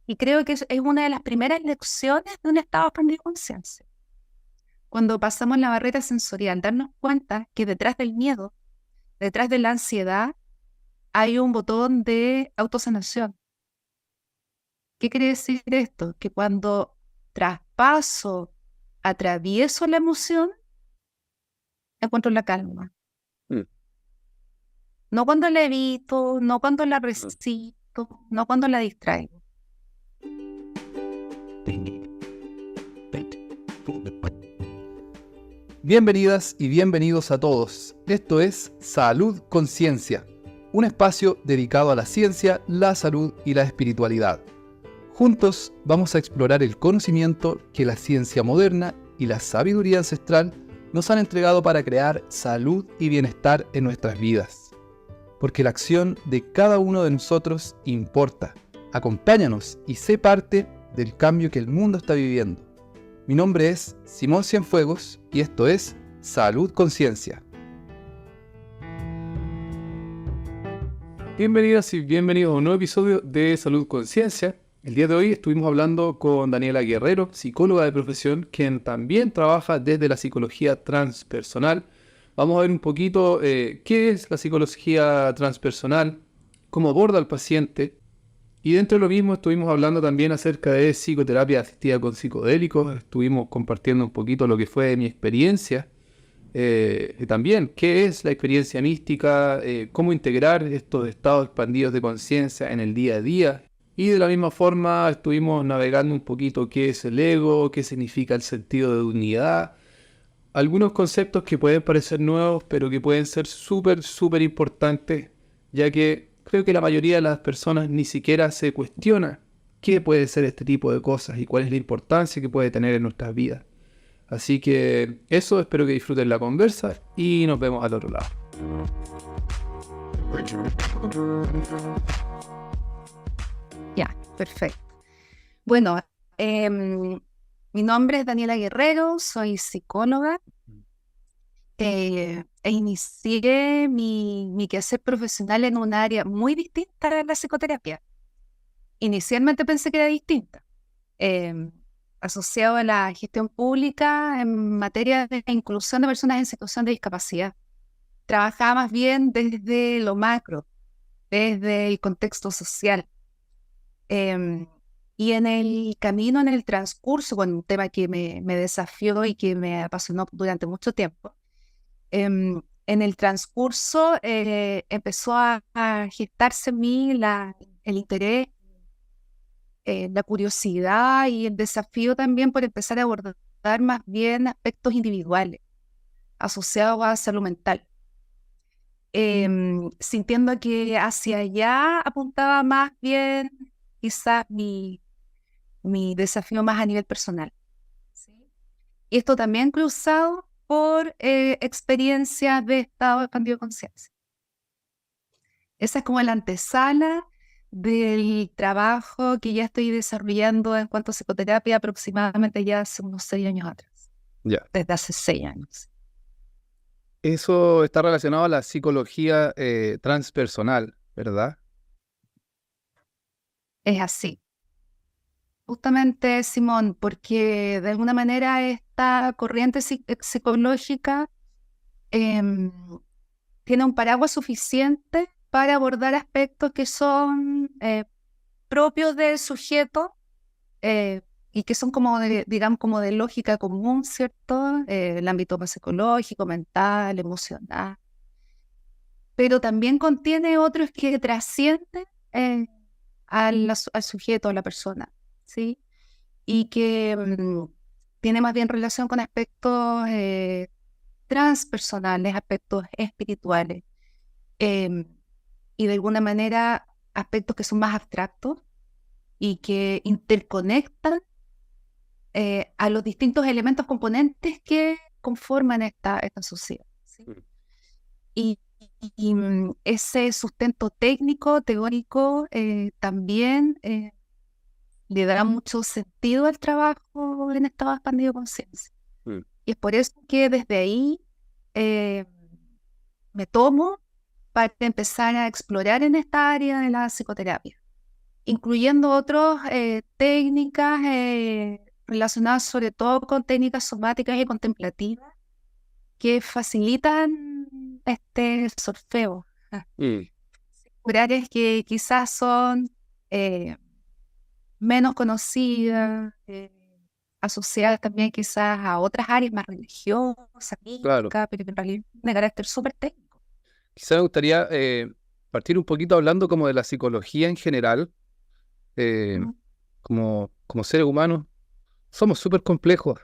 Y creo que es una de las primeras lecciones de un estado expandido de conciencia. Cuando pasamos la barrera sensorial, darnos cuenta que detrás del miedo, detrás de la ansiedad, hay un botón de autosanación. ¿Qué quiere decir esto? Que cuando atravieso la emoción, encuentro la calma. Mm, No cuando la evito, no cuando la mm. resisto, no cuando la distraigo. Bienvenidas y bienvenidos a todos. Esto es Salud Conciencia, un espacio dedicado a la ciencia, la salud y la espiritualidad. Juntos vamos a explorar el conocimiento que la ciencia moderna y la sabiduría ancestral nos han entregado para crear salud y bienestar en nuestras vidas. Porque la acción de cada uno de nosotros importa. Acompáñanos y sé parte del cambio que el mundo está viviendo. Mi nombre es Simón Cienfuegos y esto es Salud Conciencia. Bienvenidas y bienvenidos a un nuevo episodio de Salud Conciencia. El día de hoy estuvimos hablando con Daniela Guerrero, psicóloga de profesión, quien también trabaja desde la psicología transpersonal. Vamos a ver un poquito qué es la psicología transpersonal, cómo aborda al paciente. Y dentro de lo mismo estuvimos hablando también acerca de psicoterapia asistida con psicodélicos. Estuvimos compartiendo un poquito lo que fue mi experiencia. Y también qué es la experiencia mística, cómo integrar estos estados expandidos de conciencia en el día a día. Y de la misma forma estuvimos navegando un poquito qué es el ego, qué significa el sentido de unidad. Algunos conceptos que pueden parecer nuevos, pero que pueden ser súper importantes, ya que creo que la mayoría de las personas ni siquiera se cuestiona qué puede ser este tipo de cosas y cuál es la importancia que puede tener en nuestras vidas. Así que eso, espero que disfruten la conversa y nos vemos al otro lado. Ya, perfecto. Bueno, mi nombre es Daniela Guerrero, soy psicóloga. Inicié mi quehacer profesional en un área muy distinta a la psicoterapia. Inicialmente pensé que era distinta, asociado a la gestión pública en materia de inclusión de personas en situación de discapacidad. Trabajaba más bien desde lo macro, desde el contexto social. Em, y en el camino, en el transcurso, con un tema que me desafió y que me apasionó durante mucho tiempo, en el transcurso empezó a gestarse en mí el interés, la curiosidad y el desafío también por empezar a abordar más bien aspectos individuales asociados a salud mental. Sintiendo que hacia allá apuntaba más bien quizás mi desafío más a nivel personal. ¿Sí? Y esto también cruzado por experiencias de estado expandido de conciencia. Esa es como la antesala del trabajo que ya estoy desarrollando en cuanto a psicoterapia aproximadamente ya hace unos 6 años atrás, Ya. desde hace 6 años. Eso está relacionado a la psicología transpersonal, ¿verdad? Es así. Justamente, Simón, porque de alguna manera esta corriente psicológica em, tiene un paraguas suficiente para abordar aspectos que son propios del sujeto y que son como digamos, como de lógica común, ¿cierto? El ámbito más psicológico, mental, emocional, pero también contiene otros que trascienden al sujeto, a la persona, ¿sí? Y que tiene más bien relación con aspectos transpersonales, aspectos espirituales, em, y de alguna manera aspectos que son más abstractos y que interconectan a los distintos elementos componentes que conforman esta sociedad. ¿Sí? Mm. Y, ese sustento técnico, teórico, también le dará mucho sentido al trabajo en estado expandido de conciencia. Mm. Y es por eso que desde ahí eh, me tomo para empezar a explorar en esta área de la psicoterapia. incluyendo otras técnicas relacionadas sobre todo con técnicas somáticas y contemplativas que facilitan este solfeo. Mm, Áreas que quizás son eh, menos conocidas, asociadas también quizás a otras áreas más religiosas, claro. místicas, pero que en realidad de carácter súper técnico. Quizá me gustaría partir un poquito hablando como de la psicología en general. eh, Mm. como seres humanos, somos súper complejos.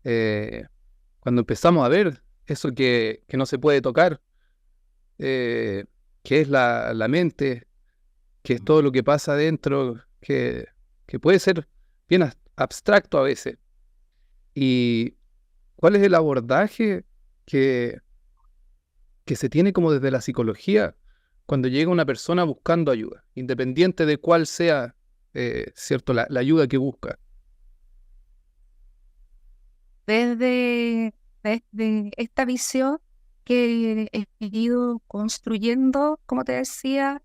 Eh, Cuando empezamos a ver eso que no se puede tocar, eh, que es la mente, que es todo lo que pasa adentro, que puede ser bien abstracto a veces. ¿Y cuál es el abordaje que, que se tiene como desde la psicología cuando llega una persona buscando ayuda, independiente de cuál sea, cierto, la ayuda que busca? Desde esta visión que he ido construyendo, como te decía,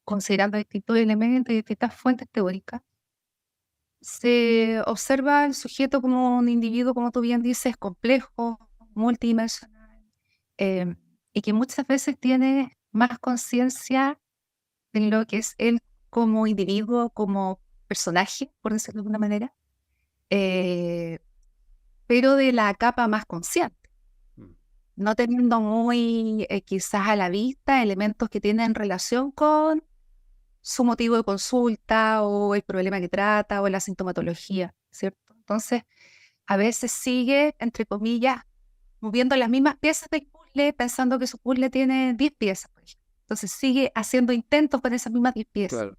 considerando distintos elementos y distintas fuentes teóricas, se observa al sujeto como un individuo, como tú bien dices, complejo, multidimensional, eh, y que muchas veces tiene más conciencia de lo que es él como individuo, como personaje, por decirlo de alguna manera, eh, pero de la capa más consciente, Mm. no teniendo muy quizás a la vista elementos que tienen relación con su motivo de consulta o el problema que trata o la sintomatología, ¿cierto? Entonces, a veces sigue, entre comillas, moviendo las mismas piezas del puzzle, pensando que su puzzle tiene 10 piezas, por ejemplo. Entonces, sigue haciendo intentos con esas mismas 10 piezas. Claro.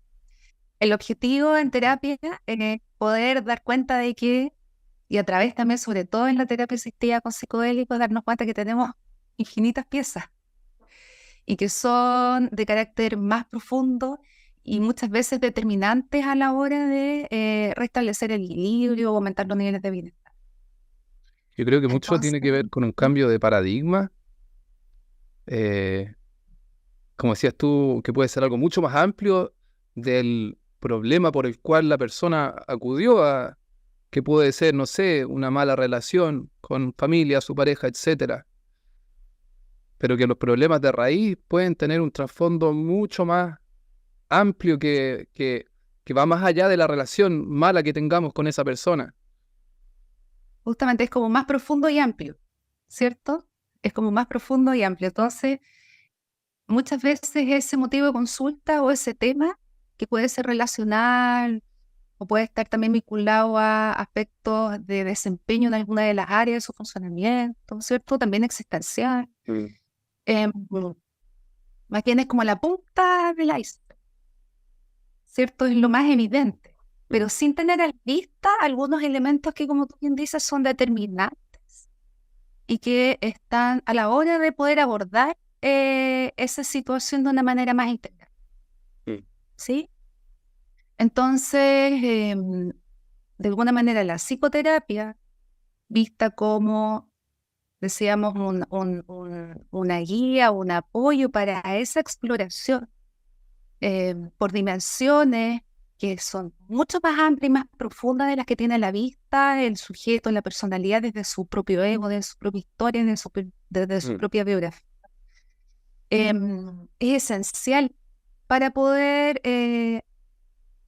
El objetivo en terapia es poder dar cuenta de que, y a través también, sobre todo en la terapia asistida con psicodélicos, darnos cuenta que tenemos infinitas piezas y que son de carácter más profundo y muchas veces determinantes a la hora de restablecer el equilibrio o aumentar los niveles de bienestar. Yo creo que mucho Entonces, tiene que ver con un cambio de paradigma, eh, como decías tú, que puede ser algo mucho más amplio del problema por el cual la persona acudió a, que puede ser, no sé, una mala relación con familia, su pareja, etcétera, pero que los problemas de raíz pueden tener un trasfondo mucho más amplio que va más allá de la relación mala que tengamos con esa persona. justamente es como más profundo y amplio, ¿cierto? Es como más profundo y amplio. Entonces, muchas veces ese motivo de consulta o ese tema que puede ser relacional o puede estar también vinculado a aspectos de desempeño en alguna de las áreas de su funcionamiento, ¿cierto? También existencial. Mm. Em, Más bien es como la punta del iceberg, ¿cierto? Es lo más evidente, Mm. pero sin tener a la vista algunos elementos que, como tú bien dices, son determinantes y que están a la hora de poder abordar esa situación de una manera más integral, Mm. ¿sí? Entonces, de alguna manera, la psicoterapia, vista como, decíamos, una guía, un apoyo para esa exploración por dimensiones que son mucho más amplias y más profundas de las que tiene a la vista el sujeto, la personalidad desde su propio ego, desde su propia historia, desde su Mm. propia biografía. Es esencial para poder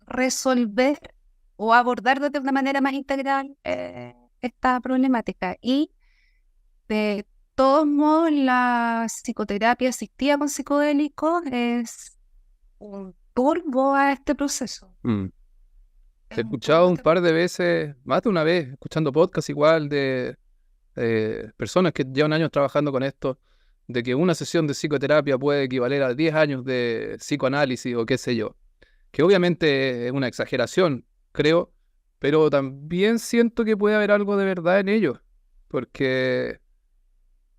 resolver o abordar de una manera más integral esta problemática. Y de todos modos, la psicoterapia asistida con psicodélicos es un turbo a este proceso. Mm. Es Te he un turbo escuchado a un este par de proceso. veces, más de una vez, escuchando podcasts igual de personas que llevan años trabajando con esto, de que una sesión de psicoterapia puede equivaler a 10 años de psicoanálisis o qué sé yo. Que obviamente es una exageración, creo, pero también siento que puede haber algo de verdad en ello, porque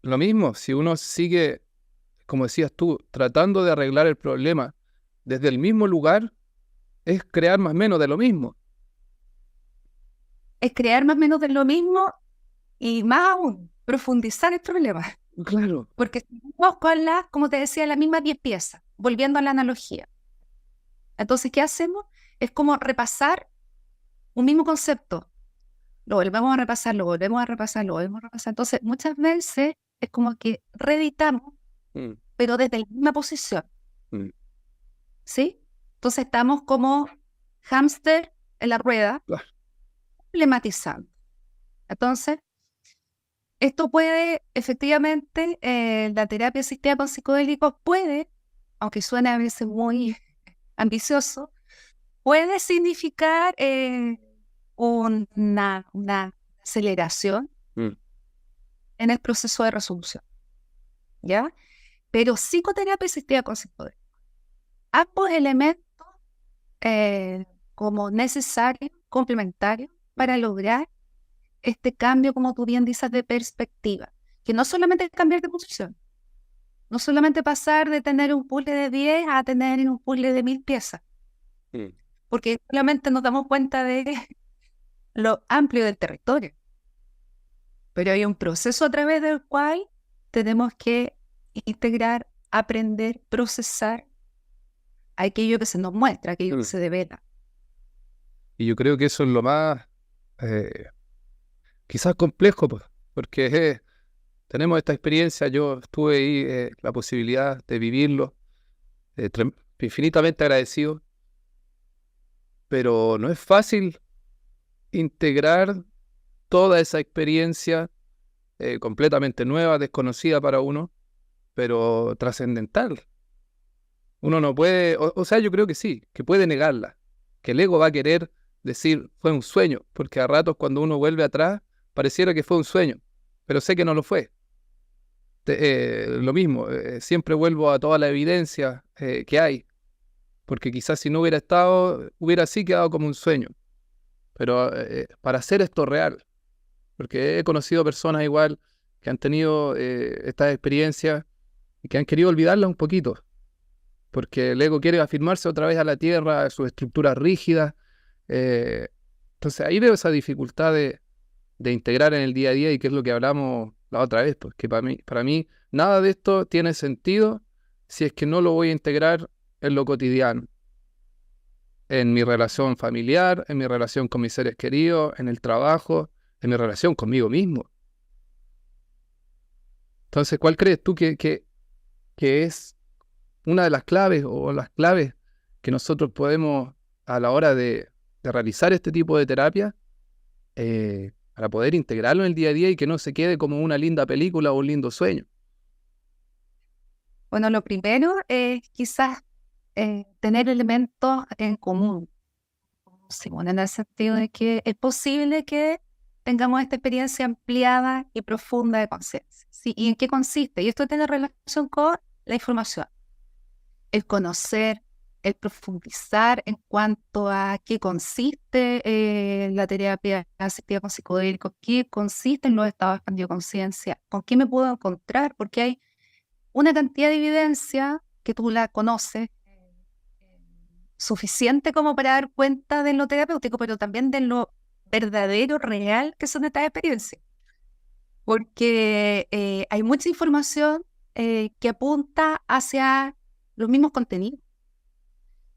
lo mismo, si uno sigue, como decías tú, tratando de arreglar el problema desde el mismo lugar, es crear más o menos de lo mismo. Es crear más o menos de lo mismo y más aún, profundizar el problema. Claro. Porque seguimos con las, como te decía, las mismas 10 piezas, volviendo a la analogía. Entonces, ¿qué hacemos? Es como repasar un mismo concepto. Lo volvemos a repasar, lo volvemos a repasar, lo volvemos a repasar. Entonces, muchas veces es como que reeditamos, Mm, pero desde la misma posición, mm. ¿sí? Entonces, estamos como hámster en la rueda, Claro. problematizando. Entonces, esto puede, efectivamente, la terapia asistida con psicodélicos puede, aunque suene a veces muy ambicioso, puede significar una aceleración Mm, en el proceso de resolución, ¿ya? Pero psicoterapia asistida con psicodélicos, ambos elementos como necesarios, complementarios, mm, para lograr este cambio, como tú bien dices, de perspectiva, que no solamente es cambiar de posición, no solamente pasar de tener un puzzle de 10 a tener un puzzle de 1000 piezas, mm. porque solamente nos damos cuenta de lo amplio del territorio, pero hay un proceso a través del cual tenemos que integrar, aprender, procesar aquello que se nos muestra, aquello que Mm. se devela. Y yo creo que eso es lo más, eh, quizás complejo, pues, porque tenemos esta experiencia, yo tuve ahí la posibilidad de vivirlo, infinitamente agradecido, pero no es fácil integrar toda esa experiencia completamente nueva, desconocida para uno, pero trascendental. Uno no puede, o sea, yo creo que sí, que puede negarla, que el ego va a querer decir fue un sueño, porque a ratos cuando uno vuelve atrás pareciera que fue un sueño, pero sé que no lo fue. Lo mismo, siempre vuelvo a toda la evidencia que hay, porque quizás si no hubiera estado, hubiera sí quedado como un sueño, pero para hacer esto real, porque he conocido personas igual que han tenido estas experiencias y que han querido olvidarlas un poquito, porque el ego quiere afirmarse otra vez a la tierra, a sus estructuras rígidas. eh, entonces ahí veo esa dificultad de integrar en el día a día y que es lo que hablamos la otra vez, pues que para mí nada de esto tiene sentido si es que no lo voy a integrar en lo cotidiano, en mi relación familiar, en mi relación con mis seres queridos, en el trabajo, en mi relación conmigo mismo. Entonces, ¿cuál crees tú que es una de las claves o las claves que nosotros podemos a la hora de realizar este tipo de terapia para poder integrarlo en el día a día y que no se quede como una linda película o un lindo sueño? Bueno, lo primero es quizás tener elementos en común, Simón, en el sentido de que es posible que tengamos esta experiencia ampliada y profunda de conciencia. ¿Sí? ¿Y en qué consiste? Y esto tiene relación con la información, el conocer, el profundizar en cuanto a qué consiste la terapia asistida con psicodélicos, qué consiste en los estados expandidos de conciencia, con qué me puedo encontrar, porque hay una cantidad de evidencia que tú la conoces suficiente como para dar cuenta de lo terapéutico, pero también de lo verdadero, real que son estas experiencias. Porque hay mucha información que apunta hacia los mismos contenidos.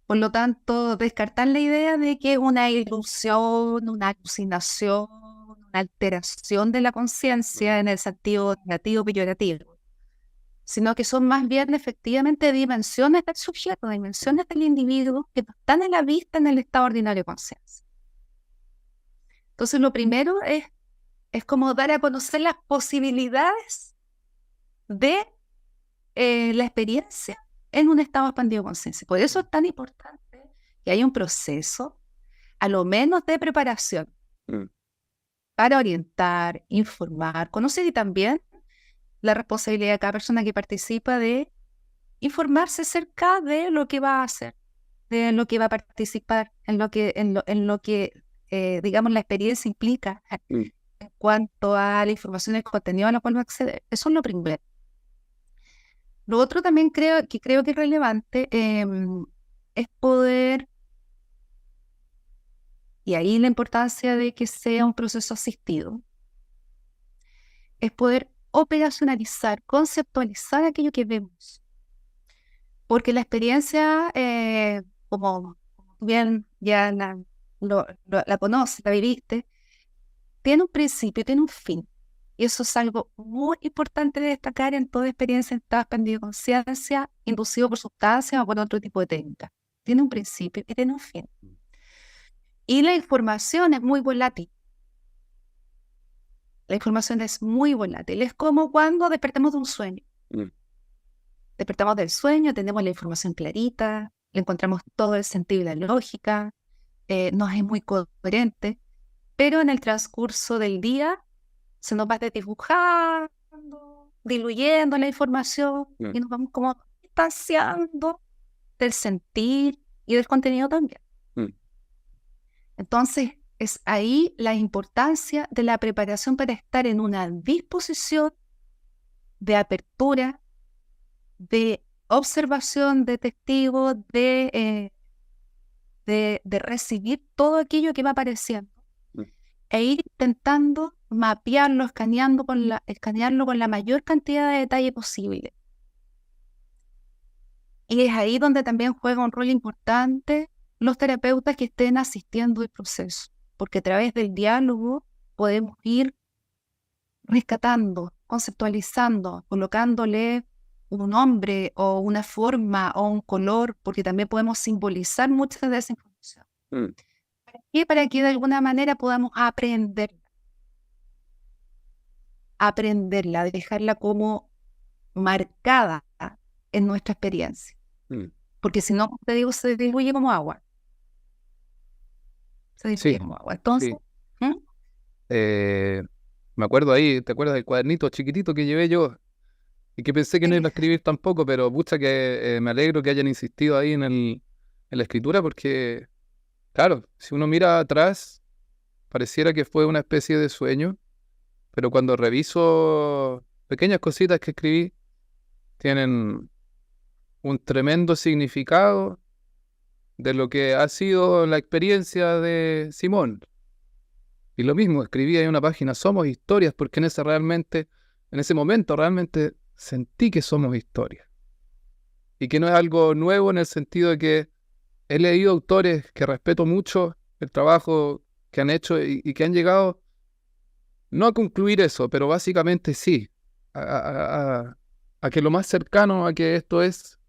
Por lo tanto, descartar la idea de que es una ilusión, una alucinación, una alteración de la conciencia en el sentido negativo, peyorativo, sino que son más bien efectivamente dimensiones del sujeto, dimensiones del individuo que no están en la vista en el estado ordinario de conciencia. Entonces, lo primero es como dar a conocer las posibilidades de la experiencia en un estado expandido de conciencia. Por eso es tan importante que haya un proceso, a lo menos de preparación, Mm, para orientar, informar, conocer y también la responsabilidad de cada persona que participa de informarse acerca de lo que va a hacer, de lo que va a participar, en lo que digamos, la experiencia implica mm. en cuanto a la información y el contenido a la cual va a acceder. Eso es lo primero. Lo otro también creo que es relevante es poder, y ahí la importancia de que sea un proceso asistido, es poder operacionalizar, conceptualizar aquello que vemos. Porque la experiencia como tú bien ya la conoces, la viviste, tiene un principio, tiene un fin. Y eso es algo muy importante de destacar en toda experiencia en estado expandido de conciencia, inducido por sustancias o por otro tipo de técnica. Tiene un principio y tiene un fin. Y la información es muy volátil. La información es muy volátil. Es como cuando despertamos de un sueño. Despertamos del sueño, tenemos la información clarita, le encontramos todo el sentido y la lógica, nos es muy coherente, pero en el transcurso del día se nos va desdibujando, diluyendo la información y nos vamos como distanciando del sentir y del contenido también. Entonces, es ahí la importancia de la preparación para estar en una disposición de apertura, de observación, de testigo, de recibir todo aquello que va apareciendo e ir intentando mapearlo, escanearlo con la mayor cantidad de detalle posible. Y es ahí donde también juega un rol importante los terapeutas que estén asistiendo el proceso, porque a través del diálogo podemos ir rescatando, conceptualizando, colocándole un nombre o una forma o un color, porque también podemos simbolizar mucha de esa información. ¿Para qué? Para que de alguna manera podamos aprenderla, dejarla como marcada en nuestra experiencia. Porque si no, te digo, se diluye como agua. Se diluye como agua. Entonces, me acuerdo ahí, ¿te acuerdas del cuadernito chiquitito que llevé yo? Y que pensé que no iba a escribir tampoco, pero pucha que me alegro que hayan insistido ahí en la escritura, porque, claro, si uno mira atrás, pareciera que fue una especie de sueño, pero cuando reviso pequeñas cositas que escribí, tienen un tremendo significado de lo que ha sido la experiencia de Simón. Y lo mismo, escribí ahí en una página, somos historias, porque en ese momento realmente sentí que somos historias. Y que no es algo nuevo en el sentido de que he leído autores que respeto mucho el trabajo que han hecho y que han llegado no a concluir eso, pero básicamente sí, a que lo más cercano a que esto es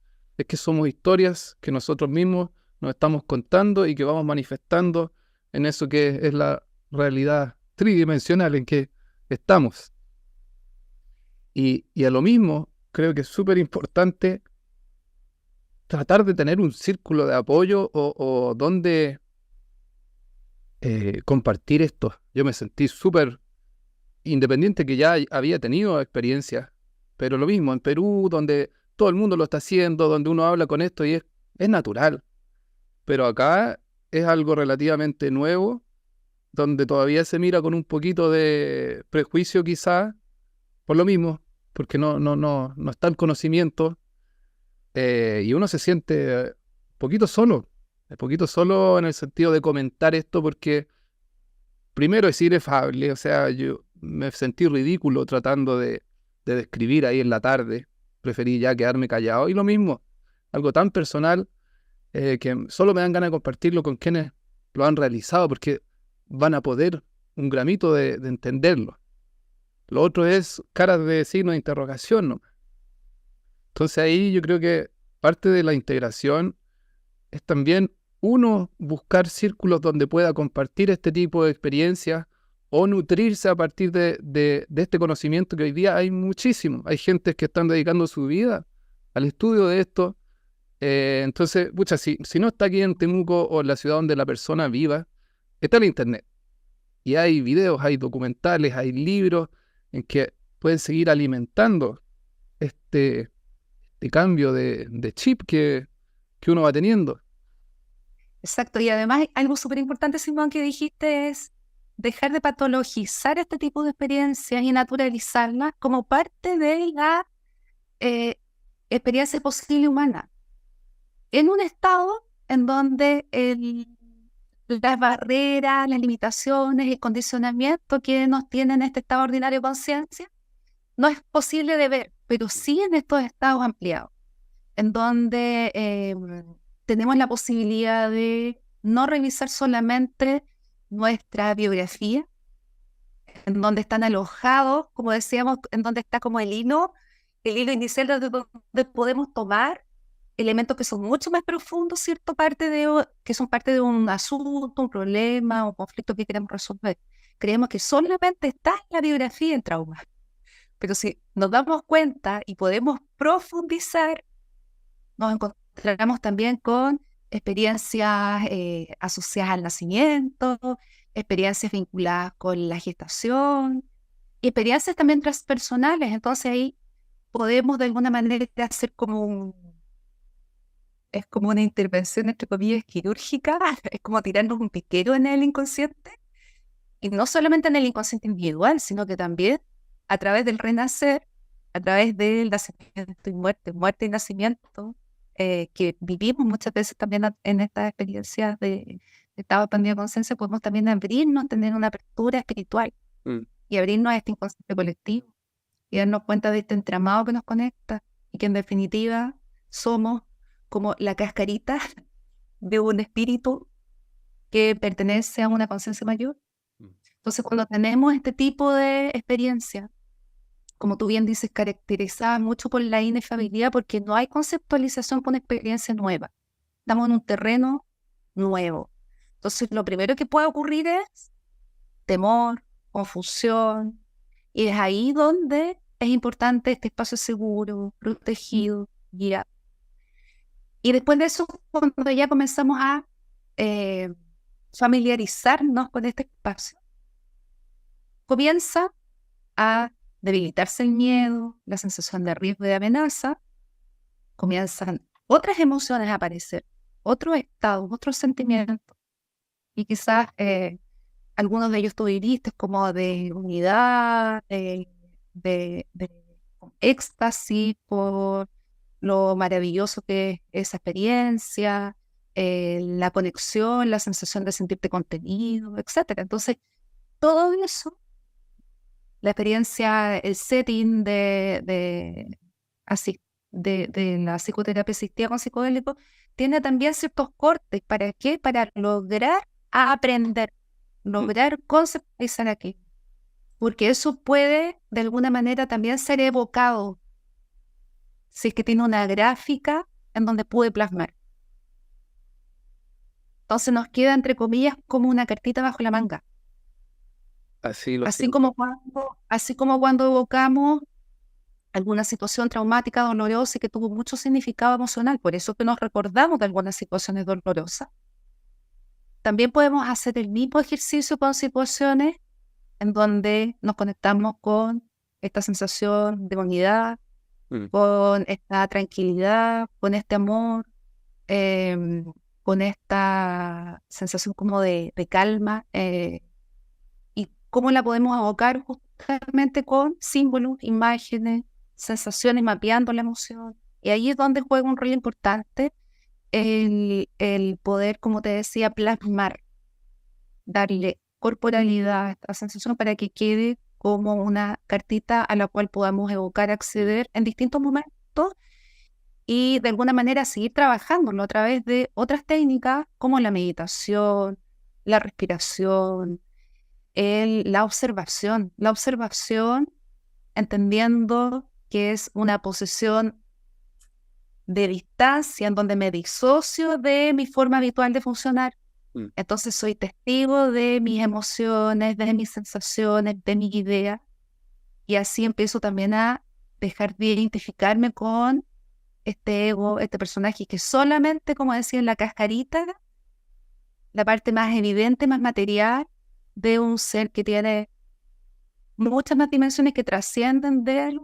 que somos historias que nosotros mismos nos estamos contando y que vamos manifestando en eso que es la realidad tridimensional en que estamos. Y a lo mismo, creo que es súper importante tratar de tener un círculo de apoyo o donde compartir esto. Yo me sentí súper independiente, que ya había tenido experiencias, pero lo mismo en Perú, donde todo el mundo lo está haciendo, donde uno habla con esto y es natural. Pero acá es algo relativamente nuevo, donde todavía se mira con un poquito de prejuicio quizá, por lo mismo, porque no está el conocimiento, y uno se siente un poquito solo en el sentido de comentar esto, porque primero es inefable, o sea, yo me sentí ridículo tratando de describir ahí en la tarde, preferí ya quedarme callado, y lo mismo, algo tan personal, que solo me dan ganas de compartirlo con quienes lo han realizado, porque van a poder un gramito de entenderlo. Lo otro es caras de signo de interrogación, ¿no? Entonces ahí yo creo que parte de la integración es también uno buscar círculos donde pueda compartir este tipo de experiencias o nutrirse a partir de este conocimiento, que hoy día hay muchísimo. Hay gente que están dedicando su vida al estudio de esto. Entonces, pucha, si no está aquí en Temuco o en la ciudad donde la persona viva, está el internet. Y hay videos, hay documentales, hay libros en que pueden seguir alimentando este cambio de chip que uno va teniendo. Exacto, y además algo súper importante, Simón, que dijiste es dejar de patologizar este tipo de experiencias y naturalizarlas como parte de la experiencia posible humana, en un estado en donde las barreras, las limitaciones, el condicionamiento que nos tiene en este estado ordinario de conciencia no es posible de ver, pero sí en estos estados ampliados, en donde tenemos la posibilidad de no revisar solamente nuestra biografía, en donde están alojados, como decíamos, en donde está como el hilo inicial de donde podemos tomar elementos que son mucho más profundos, ¿cierto? Que son parte de un asunto, un problema, un conflicto que queremos resolver. Creemos que solamente está en la biografía en trauma. Pero si nos damos cuenta y podemos profundizar, nos encontramos también con experiencias asociadas al nacimiento, experiencias vinculadas con la gestación, y experiencias también transpersonales. Entonces ahí podemos de alguna manera hacer es como una intervención, entre comillas, quirúrgica, es como tirarnos un piquero en el inconsciente, y no solamente en el inconsciente individual, sino que también a través del renacer, a través del nacimiento y muerte y nacimiento, que vivimos muchas veces también en estas experiencias de estado expandido de conciencia, podemos también abrirnos, tener una apertura espiritual y abrirnos a este inconsciente colectivo y darnos cuenta de este entramado que nos conecta y que en definitiva somos como la cascarita de un espíritu que pertenece a una conciencia mayor. Entonces, cuando tenemos este tipo de experiencia, como tú bien dices, caracterizada mucho por la inefabilidad, porque no hay conceptualización con experiencia nueva. Estamos en un terreno nuevo. Entonces, lo primero que puede ocurrir es temor, confusión, y es ahí donde es importante este espacio seguro, protegido, guiado. Y después de eso, cuando ya comenzamos a familiarizarnos con este espacio, comienza a debilitarse el miedo, la sensación de riesgo y de amenaza, comienzan otras emociones a aparecer, otros estados, otros sentimientos, y quizás algunos de ellos tú viviste como de unidad, de éxtasis por lo maravilloso que es esa experiencia, la conexión, la sensación de sentirte contenido, etcétera. Entonces, todo eso, la experiencia, el setting así, de la psicoterapia asistida con psicodélicos, tiene también ciertos cortes. ¿Para qué? Para lograr aprender, lograr conceptualizar aquí. Porque eso puede, de alguna manera, también ser evocado si es que tiene una gráfica en donde pude plasmar. Entonces nos queda, entre comillas, como una cartita bajo la manga. Así lo Así siento. como cuando evocamos alguna situación traumática, dolorosa y que tuvo mucho significado emocional, por eso que nos recordamos de algunas situaciones dolorosas. También podemos hacer el mismo ejercicio con situaciones en donde nos conectamos con esta sensación de unidad, con esta tranquilidad, con este amor, con esta sensación como de calma, y cómo la podemos evocar justamente con símbolos, imágenes, sensaciones, mapeando la emoción. Y ahí es donde juega un rol importante el poder, como te decía, plasmar, darle corporalidad a esta sensación para que quede como una cartita a la cual podamos evocar, acceder en distintos momentos y de alguna manera seguir trabajándolo a través de otras técnicas como la meditación, la respiración, la observación entendiendo que es una posición de distancia en donde me disocio de mi forma habitual de funcionar. Entonces soy testigo de mis emociones, de mis sensaciones, de mis ideas, y así empiezo también a dejar de identificarme con este ego, este personaje que solamente, como decía, en la cascarita, la parte más evidente, más material de un ser que tiene muchas más dimensiones que trascienden de él.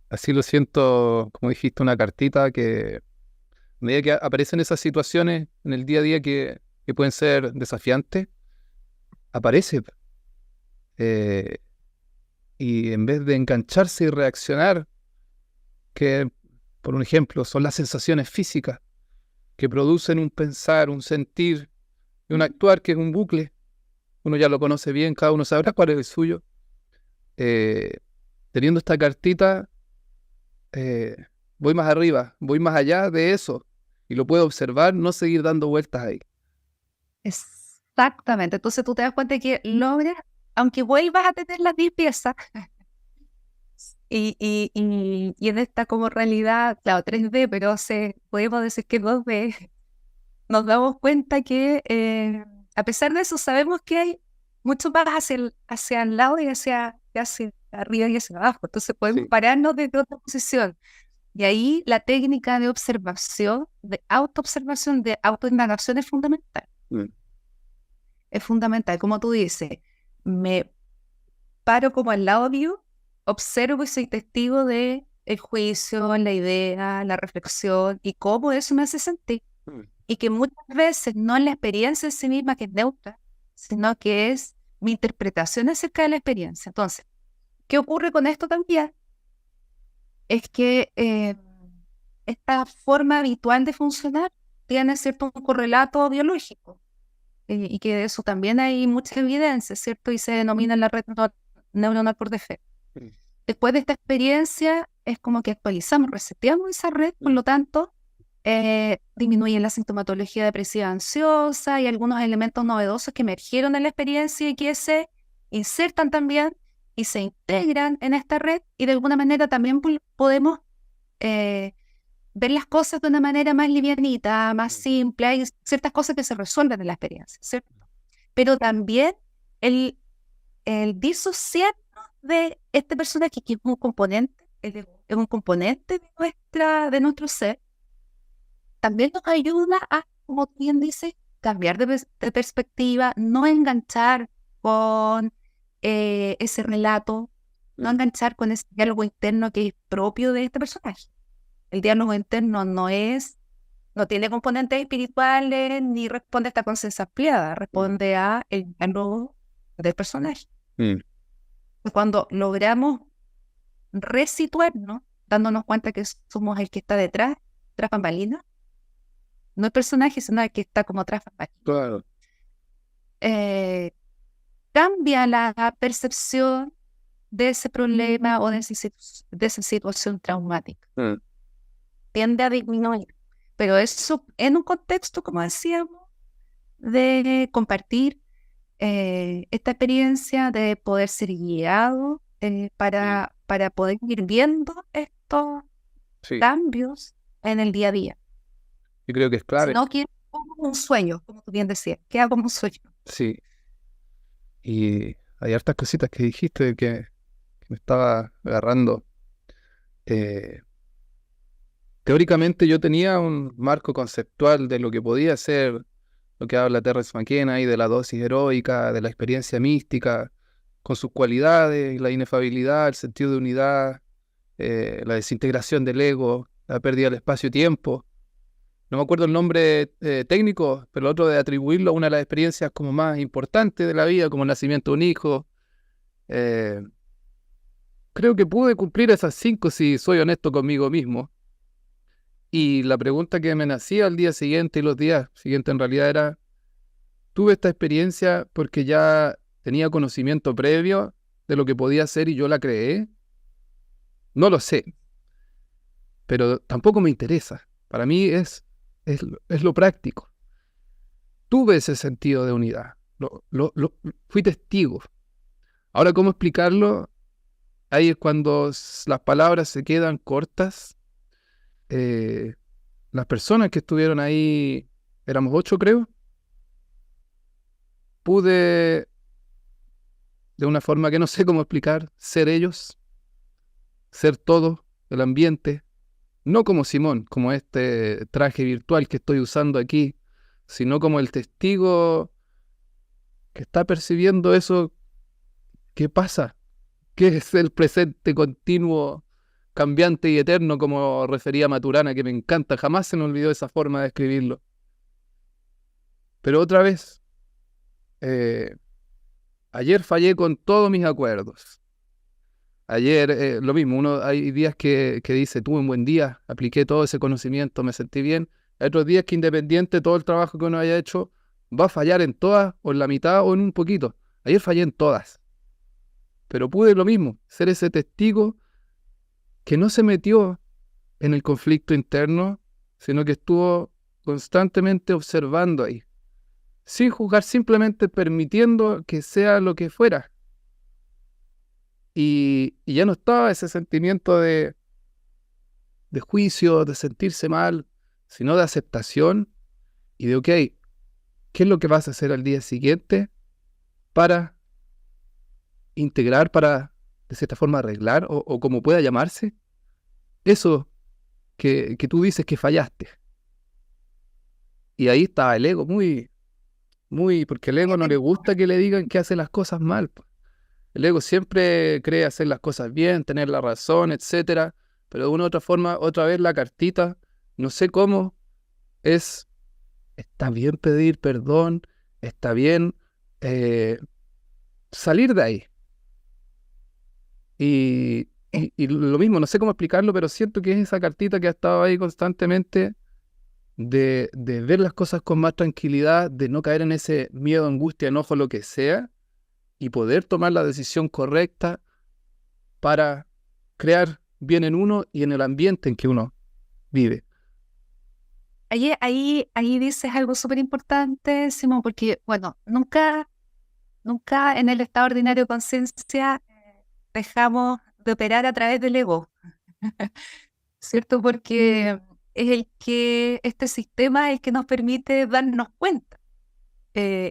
Así lo siento, como dijiste, una cartita que a medida que aparecen esas situaciones en el día a día que pueden ser desafiantes, aparece. Y en vez de engancharse y reaccionar, que por un ejemplo son las sensaciones físicas que producen un pensar, un sentir y un actuar que es un bucle, uno ya lo conoce bien, cada uno sabrá cuál es el suyo. Teniendo esta cartita, voy más arriba, voy más allá de eso y lo puedo observar, no seguir dando vueltas ahí. Exactamente. Entonces tú te das cuenta que logras, aunque vuelvas a tener las 10 piezas, y en esta como realidad, claro, 3D, pero podemos decir que 2D, nos damos cuenta que a pesar de eso sabemos que hay mucho más hacia el lado y hacia arriba y hacia abajo. Entonces podemos Sí. pararnos desde otra posición. Y ahí la técnica de observación, de autoobservación, de autoindagación es fundamental. Mm. Es fundamental. Como tú dices, me paro como al lado mío, observo y soy testigo de el juicio, la idea, la reflexión y cómo eso me hace sentir. Mm. Y que muchas veces no es la experiencia en sí misma que es neutra, sino que es mi interpretación acerca de la experiencia. Entonces, ¿qué ocurre con esto también? Es que esta forma habitual de funcionar tiene cierto correlato biológico y que de eso también hay mucha evidencia, ¿cierto? Y se denomina la red neuronal por defecto. Mm. Después de esta experiencia es como que actualizamos, reseteamos esa red, por lo tanto, disminuye la sintomatología depresiva ansiosa y algunos elementos novedosos que emergieron en la experiencia y que se insertan también y se integran en esta red y de alguna manera también podemos ver las cosas de una manera más livianita, más simple. Hay ciertas cosas que se resuelven en la experiencia, ¿cierto? Pero también el disociar de este personaje, que es un componente, es un componente de nuestro ser, también nos ayuda a, como tú bien dices, cambiar de perspectiva, no enganchar con ese relato, no enganchar con ese diálogo interno que es propio de este personaje. El diálogo interno no tiene componentes espirituales ni responde a esta conciencia ampliada, responde a el diálogo del personaje. Mm. Cuando logramos resituarnos, dándonos cuenta que somos el que está detrás, tras bambalinas, no el personaje, sino el que está como tras bambalinas, Claro. cambia la percepción de ese problema o de esa situación traumática. Mm. Tiende a disminuir. Pero eso en un contexto, como decíamos, de compartir esta experiencia, de poder ser guiado para poder ir viendo estos Sí, cambios en el día a día. yo creo que es Si clave. no, queda como un sueño, como tú bien decías, queda como un sueño. Sí, y hay hartas cositas que dijiste que me estaba agarrando. Eh, Teóricamente yo tenía un marco conceptual de lo que podía ser lo que habla Terence McKenna y de la dosis heroica, de la experiencia mística, con sus cualidades, la inefabilidad, el sentido de unidad, la desintegración del ego, la pérdida del espacio-tiempo. No me acuerdo el nombre técnico, pero el otro de atribuirlo a una de las experiencias como más importantes de la vida, como el nacimiento de un hijo. Eh, Creo que pude cumplir esas 5 si soy honesto conmigo mismo. Y la pregunta que me nacía al día siguiente y los días siguientes en realidad era, tuve esta experiencia porque ya tenía conocimiento previo de lo que podía hacer y yo la creé. No lo sé, pero tampoco me interesa. Para mí es lo práctico. Tuve ese sentido de unidad. Fui testigo. Ahora, ¿cómo explicarlo? Ahí es cuando las palabras se quedan cortas. Las personas que estuvieron ahí, éramos 8 creo, pude, de una forma que no sé cómo explicar, ser ellos, ser todo el ambiente, no como Simón, como este traje virtual que estoy usando aquí, sino como el testigo que está percibiendo eso que pasa, que es el presente continuo, cambiante y eterno, como refería Maturana, que me encanta, jamás se me olvidó esa forma de escribirlo. Pero otra vez, ayer fallé con todos mis acuerdos. Ayer, lo mismo, hay días que dice, tuve un buen día, apliqué todo ese conocimiento, me sentí bien. Hay otros días que independiente todo el trabajo que uno haya hecho, va a fallar en todas, o en la mitad, o en un poquito. Ayer fallé en todas. Pero pude lo mismo, ser ese testigo que no se metió en el conflicto interno, sino que estuvo constantemente observando ahí, sin juzgar, simplemente permitiendo que sea lo que fuera. Y ya no estaba ese sentimiento de juicio, de sentirse mal, sino de aceptación y de, ok, ¿qué es lo que vas a hacer al día siguiente para integrar, para de cierta forma arreglar o como pueda llamarse, eso que tú dices que fallaste? Y ahí está el ego porque el ego no le gusta que le digan que hace las cosas mal, po. El ego siempre cree hacer las cosas bien, tener la razón, etcétera, pero de una u otra forma, otra vez la cartita, no sé cómo, está bien pedir perdón, está bien eh, salir de ahí. Y lo mismo, no sé cómo explicarlo, pero siento que es esa cartita que ha estado ahí constantemente de ver las cosas con más tranquilidad, de no caer en ese miedo, angustia, enojo, lo que sea, y poder tomar la decisión correcta para crear bien en uno y en el ambiente en que uno vive. Ahí dices algo súper importante, Simón, porque, bueno, nunca en el estado ordinario de conciencia dejamos de operar a través del ego, ¿cierto? Porque este sistema es el que nos permite darnos cuenta,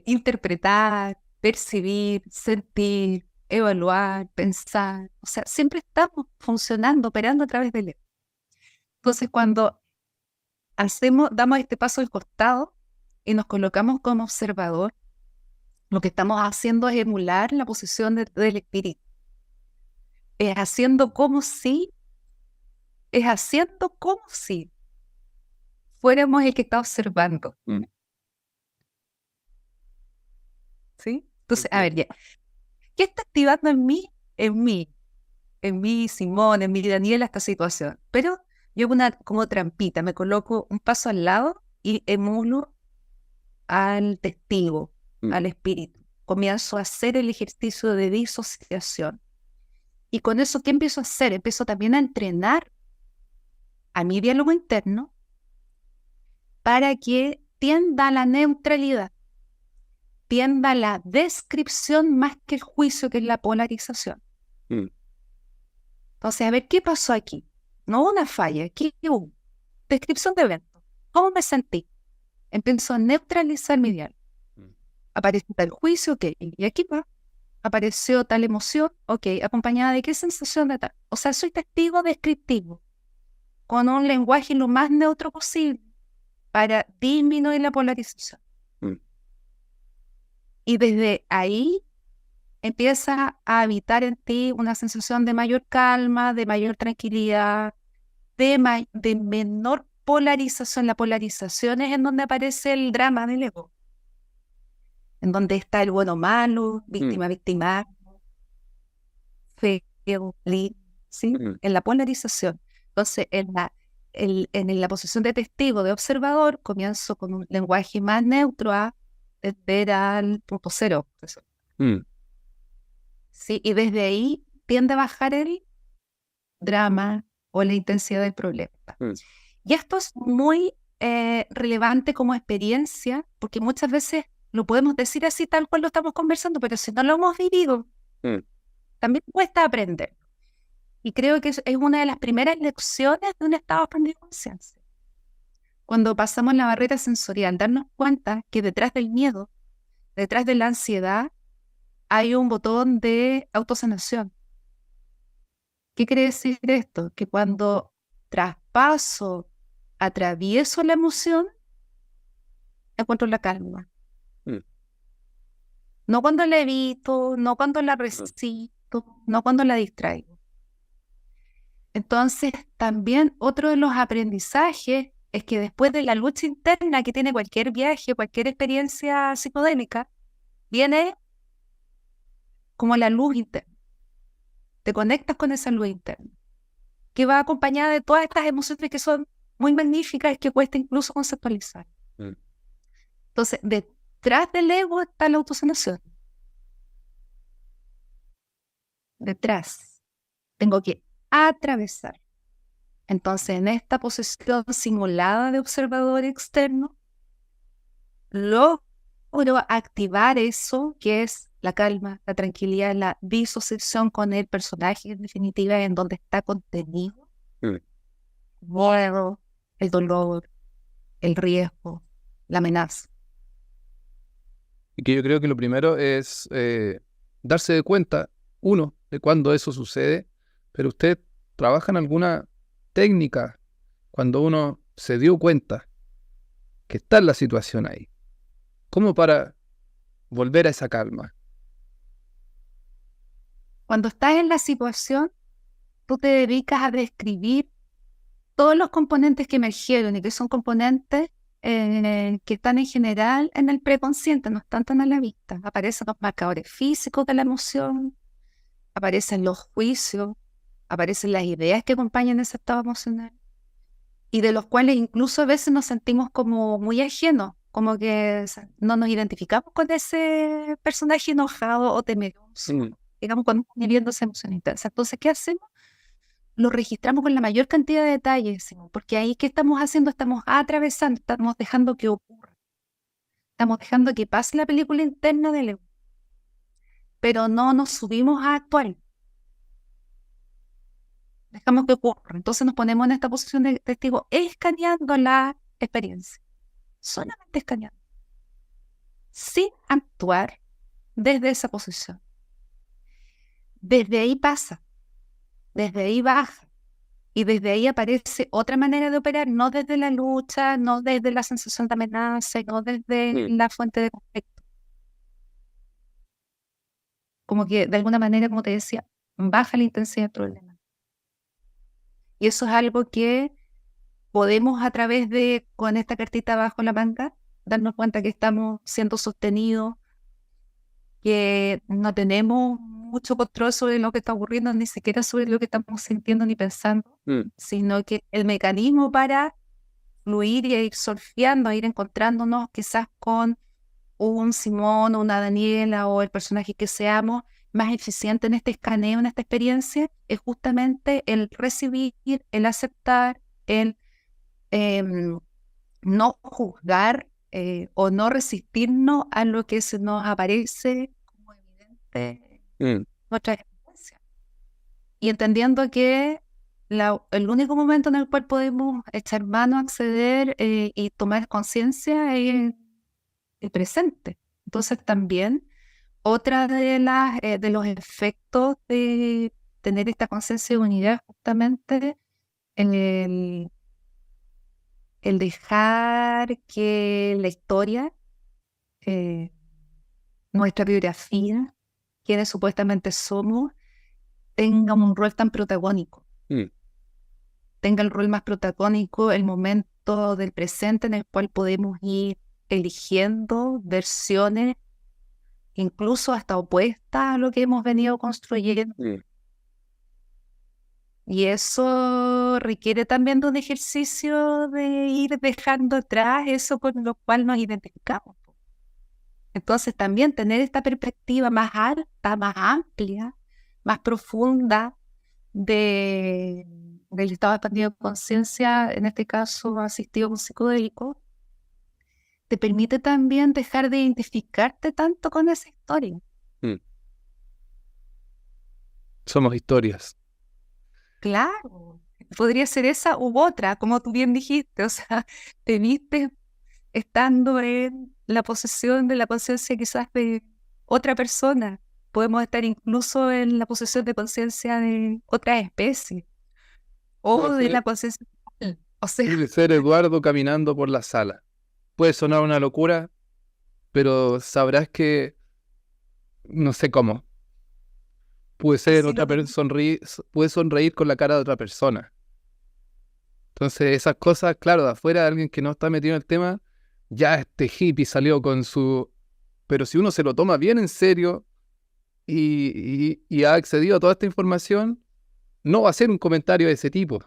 interpretar, percibir, sentir, evaluar, pensar. O sea, siempre estamos funcionando, operando a través del ego. Entonces, cuando damos este paso al costado y nos colocamos como observador, lo que estamos haciendo es emular la posición del espíritu. Es haciendo como si fuéramos el que está observando. ¿Sí? Entonces, a ver, ya. ¿Qué está activando en mí, Simón, en mí, Daniela, esta situación? Pero yo hago una como trampita, me coloco un paso al lado y emulo al testigo, al espíritu. Comienzo a hacer el ejercicio de disociación. Y con eso, ¿qué empiezo a hacer? Empiezo también a entrenar a mi diálogo interno para que tienda a la neutralidad, tienda a la descripción más que el juicio, que es la polarización. Entonces, a ver, ¿qué pasó aquí? No hubo una falla, ¿qué hubo? Descripción de evento. ¿Cómo me sentí? Empiezo a neutralizar mi diálogo. Apareció tal juicio, ok, y aquí va. Apareció tal emoción, ok, acompañada de qué sensación de tal. O sea, soy testigo descriptivo, con un lenguaje lo más neutro posible para disminuir la polarización. Y desde ahí empieza a habitar en ti una sensación de mayor calma, de mayor tranquilidad, de menor polarización. La polarización es en donde aparece el drama del ego, en donde está el bueno malo, víctima, victimar, feo, lindo, ¿sí? En la polarización. Entonces, en la posición de testigo, de observador, comienzo con un lenguaje más neutro a desde al punto cero. ¿Sí? Y desde ahí tiende a bajar el drama o la intensidad del problema. Y esto es muy relevante como experiencia, porque muchas veces lo podemos decir así tal cual lo estamos conversando, pero si no lo hemos vivido, también cuesta aprender. Y creo que es una de las primeras lecciones de un estado expandido de conciencia. Cuando pasamos la barrera sensorial, darnos cuenta que detrás del miedo, detrás de la ansiedad, hay un botón de autosanación. ¿Qué quiere decir esto? Que cuando atravieso la emoción, encuentro la calma. No cuando la evito, no cuando la resisto, no cuando la distraigo. Entonces, también otro de los aprendizajes es que después de la lucha interna que tiene cualquier viaje, cualquier experiencia psicodélica, viene como la luz interna. Te conectas con esa luz interna, que va acompañada de todas estas emociones que son muy magníficas y que cuesta incluso conceptualizar. Entonces, detrás del ego está la autosanación. Detrás. Tengo que atravesar. Entonces, en esta posición simulada de observador externo, logro activar eso que es la calma, la tranquilidad, la disociación con el personaje, en definitiva, en donde está contenido Mm. luego el dolor, el riesgo, la amenaza. Y que yo creo que lo primero es darse de cuenta, uno, de cuando eso sucede, pero usted trabaja en alguna técnica cuando uno se dio cuenta que está en la situación ahí, como para volver a esa calma. Cuando estás en la situación, tú te dedicas a describir todos los componentes que emergieron y que son componentes que están en general en el preconsciente, no están tan a la vista. Aparecen los marcadores físicos de la emoción, aparecen los juicios, aparecen las ideas que acompañan ese estado emocional y de los cuales incluso a veces nos sentimos como muy ajenos, como que no nos identificamos con ese personaje enojado o temeroso, Mm. digamos, cuando estamos viviendo esa emoción intensa. Entonces, ¿qué hacemos? Lo registramos con la mayor cantidad de detalles, Simón, porque ahí, ¿qué estamos haciendo? Estamos atravesando, estamos dejando que ocurra, estamos dejando que pase la película interna del ego, pero no nos subimos a actuar, dejamos que ocurra. Entonces nos ponemos en esta posición de testigo, escaneando la experiencia, solamente escaneando, sin actuar desde esa posición. Desde ahí pasa, desde ahí baja. Y desde ahí aparece otra manera de operar, no desde la lucha, no desde la sensación de amenaza, no desde la fuente de conflicto. Como que de alguna manera, como te decía, baja la intensidad del problema. Y eso es algo que podemos a través de, con esta cartita bajo la manga, darnos cuenta que estamos siendo sostenidos, que no tenemos mucho control sobre lo que está ocurriendo, ni siquiera sobre lo que estamos sintiendo ni pensando, sino que el mecanismo para fluir y ir surfeando, ir encontrándonos quizás con un Simón o una Daniela o el personaje que seamos más eficiente en este escaneo, en esta experiencia, es justamente el recibir, el aceptar, el no juzgar o no resistirnos a lo que se nos aparece como evidente en nuestra experiencia. Y entendiendo que el único momento en el cual podemos echar mano, acceder y tomar conciencia es el presente. Entonces también otra de los efectos de tener esta conciencia de unidad es justamente el, el dejar que la historia, eh, nuestra biografía, quienes supuestamente somos, tenga un rol tan protagónico. Tenga el rol más protagónico, el momento del presente en el cual podemos ir eligiendo versiones, incluso hasta opuestas a lo que hemos venido construyendo. Y eso requiere también de un ejercicio de ir dejando atrás eso con lo cual nos identificamos. Entonces también tener esta perspectiva más alta, más amplia, más profunda del estado expandido de conciencia, en este caso asistido con psicodélico, te permite también dejar de identificarte tanto con esa historia. Somos historias. Claro, podría ser esa u otra, como tú bien dijiste, o sea, te viste estando en la posesión de la conciencia quizás de otra persona. Podemos estar incluso en la posesión de conciencia de otra especie o de la conciencia. O sea, Puede ser Eduardo caminando por la sala. Puede sonar una locura, pero sabrás que no sé cómo. Puede ser así otra sonreír, puede sonreír con la cara de otra persona. Entonces esas cosas, claro, de afuera, alguien que no está metido en el tema, ya este hippie salió con su... Pero si uno se lo toma bien en serio y ha accedido a toda esta información, no va a ser un comentario de ese tipo.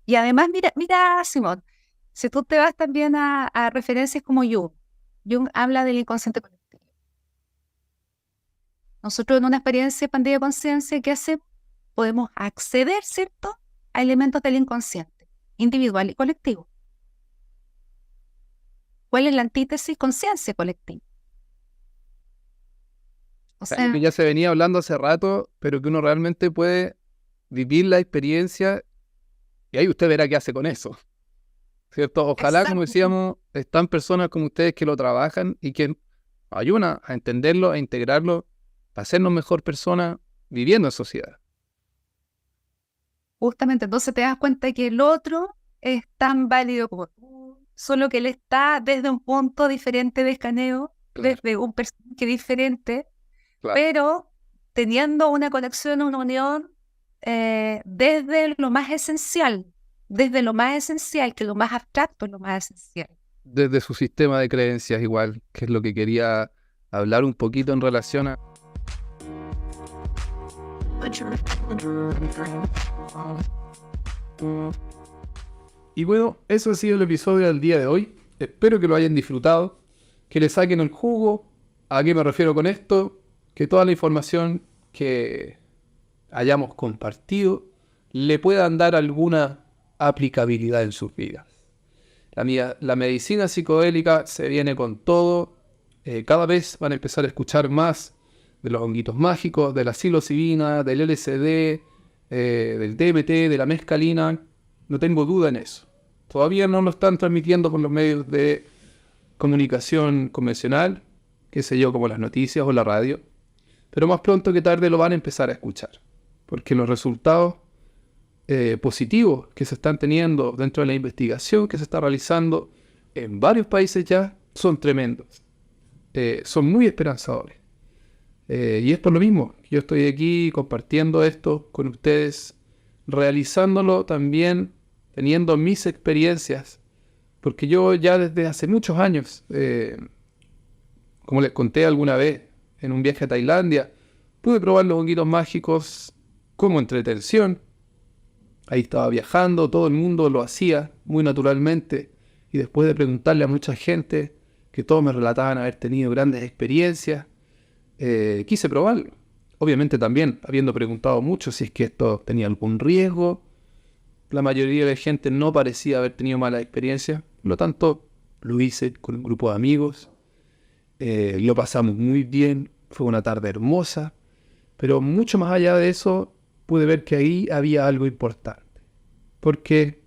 Y además, mira, Simón, si tú te vas también a referencias como Jung habla del inconsciente colectivo. Nosotros en una experiencia expandida de conciencia, ¿qué hacemos? podemos acceder, ¿cierto?, a elementos del inconsciente, individual y colectivo. ¿Cuál es la antítesis? Conciencia colectiva. O Algo que sea, ya se venía hablando hace rato, pero que uno realmente puede vivir la experiencia y ahí usted verá qué hace con eso, ¿cierto? Ojalá, como exacto, decíamos, están personas como ustedes que lo trabajan y que ayudan a entenderlo, a integrarlo, a hacernos mejor personas viviendo en sociedad. justamente, entonces te das cuenta que el otro es tan válido como tú, solo que él está desde un punto diferente de escaneo, Claro, desde un personaje diferente, claro. pero teniendo una conexión, una unión desde lo más esencial, que lo más abstracto es lo más esencial. Desde su sistema de creencias igual, que es lo que quería hablar un poquito en relación a... Y bueno, eso ha sido el episodio del día de hoy. Espero que lo hayan disfrutado, que le saquen el jugo. ¿A qué me refiero con esto? Que toda la información que hayamos compartido le puedan dar alguna aplicabilidad en sus vidas. La medicina psicodélica se viene con todo. Cada vez van a empezar a escuchar más de los honguitos mágicos, de la psilocibina, del LSD, del DMT, de la mescalina. No tengo duda en eso. Todavía no lo están transmitiendo por los medios de comunicación convencional, qué sé yo, como las noticias o la radio. Pero más pronto que tarde lo van a empezar a escuchar. Porque los resultados positivos que se están teniendo dentro de la investigación que se está realizando en varios países ya son tremendos. Son muy esperanzadores. Y es por lo mismo que yo estoy aquí compartiendo esto con ustedes, realizándolo también, teniendo mis experiencias, porque yo ya desde hace muchos años, como les conté alguna vez en un viaje a Tailandia, pude probar los honguitos mágicos como entretención. Ahí estaba viajando, todo el mundo lo hacía muy naturalmente, y después de preguntarle a mucha gente, que todos me relataban haber tenido grandes experiencias, quise probarlo. Obviamente también, habiendo preguntado mucho si es que esto tenía algún riesgo, la mayoría de gente no parecía haber tenido malas experiencias, por lo tanto lo hice con un grupo de amigos, lo pasamos muy bien, fue una tarde hermosa, pero mucho más allá de eso pude ver que ahí había algo importante, porque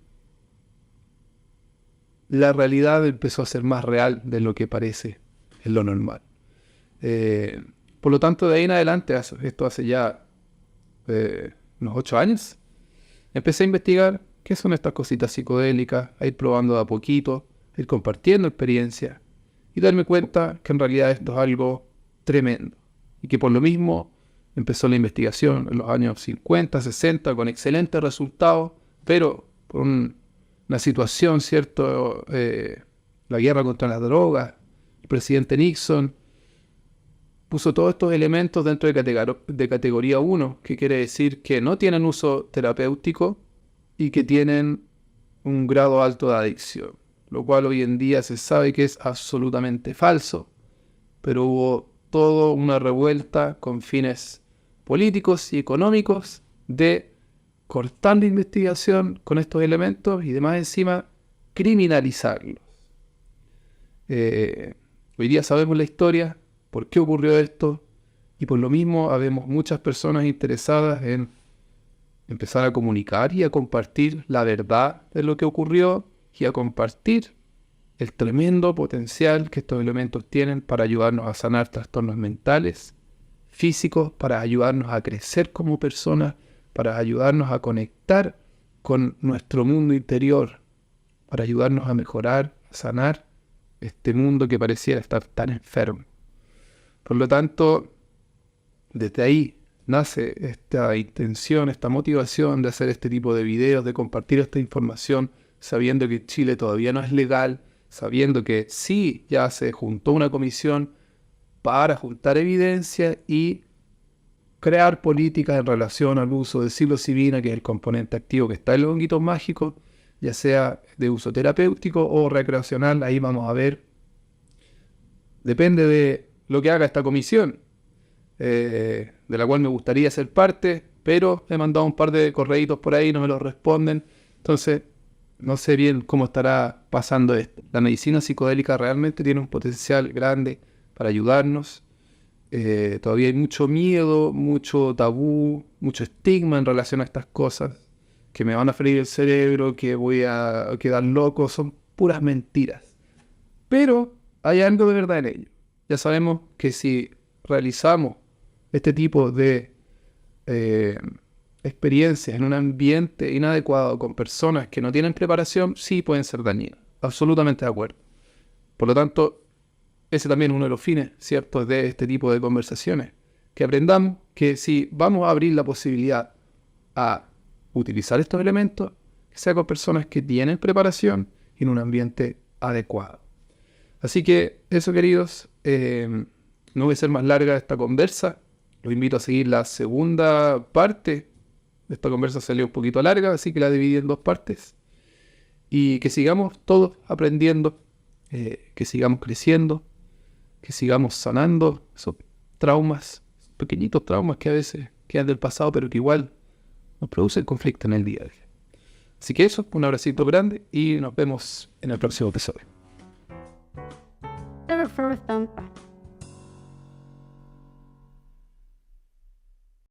la realidad empezó a ser más real de lo que parece en lo normal. Por lo tanto, de ahí en adelante, esto hace ya unos 8 años, empecé a investigar qué son estas cositas psicodélicas, a ir probando de a poquito, a ir compartiendo experiencias y darme cuenta que en realidad esto es algo tremendo y que por lo mismo empezó la investigación en los años 50, 60 con excelentes resultados, pero por una situación, ¿cierto? La guerra contra las drogas, el presidente Nixon puso todos estos elementos dentro de categoría 1, que quiere decir que no tienen uso terapéutico y que tienen un grado alto de adicción, lo cual hoy en día se sabe que es absolutamente falso, pero hubo toda una revuelta con fines políticos y económicos de cortar la investigación con estos elementos y demás encima criminalizarlos. Hoy día sabemos la historia, por qué ocurrió esto, y por lo mismo habemos muchas personas interesadas en empezar a comunicar y a compartir la verdad de lo que ocurrió y a compartir el tremendo potencial que estos elementos tienen para ayudarnos a sanar trastornos mentales, físicos, para ayudarnos a crecer como personas, para ayudarnos a conectar con nuestro mundo interior, para ayudarnos a mejorar, a sanar este mundo que pareciera estar tan enfermo. Por lo tanto, desde ahí nace esta intención, esta motivación de hacer este tipo de videos, de compartir esta información, sabiendo que Chile todavía no es legal, sabiendo que sí ya se juntó una comisión para juntar evidencia y crear políticas en relación al uso de psilocibina, que es el componente activo que está en los honguitos mágicos, ya sea de uso terapéutico o recreacional. Ahí vamos a ver. Depende de lo que haga esta comisión, de la cual me gustaría ser parte, pero he mandado un par de correitos por ahí, no me los responden. Entonces, no sé bien cómo estará pasando esto. La medicina psicodélica realmente tiene un potencial grande para ayudarnos. Todavía hay mucho miedo, mucho tabú, mucho estigma en relación a estas cosas. Que me van a freír el cerebro, que voy a quedar loco, son puras mentiras. Pero hay algo de verdad en ello. Ya sabemos que si realizamos este tipo de experiencias en un ambiente inadecuado con personas que no tienen preparación, sí pueden ser dañinas. Absolutamente de acuerdo. Por lo tanto, ese también es uno de los fines, ¿cierto?, de este tipo de conversaciones. Que aprendamos que si vamos a abrir la posibilidad a utilizar estos elementos, que sea con personas que tienen preparación y en un ambiente adecuado. Así que eso, queridos, no voy a ser más larga esta conversa. Los invito a seguir la segunda parte. Esta conversa salió un poquito larga, así que la dividí en dos partes. Y que sigamos todos aprendiendo, que sigamos creciendo, que sigamos sanando esos traumas, pequeñitos traumas que a veces quedan del pasado, pero que igual nos producen conflicto en el día a día. Así que eso, un abracito grande y nos vemos en el próximo episodio.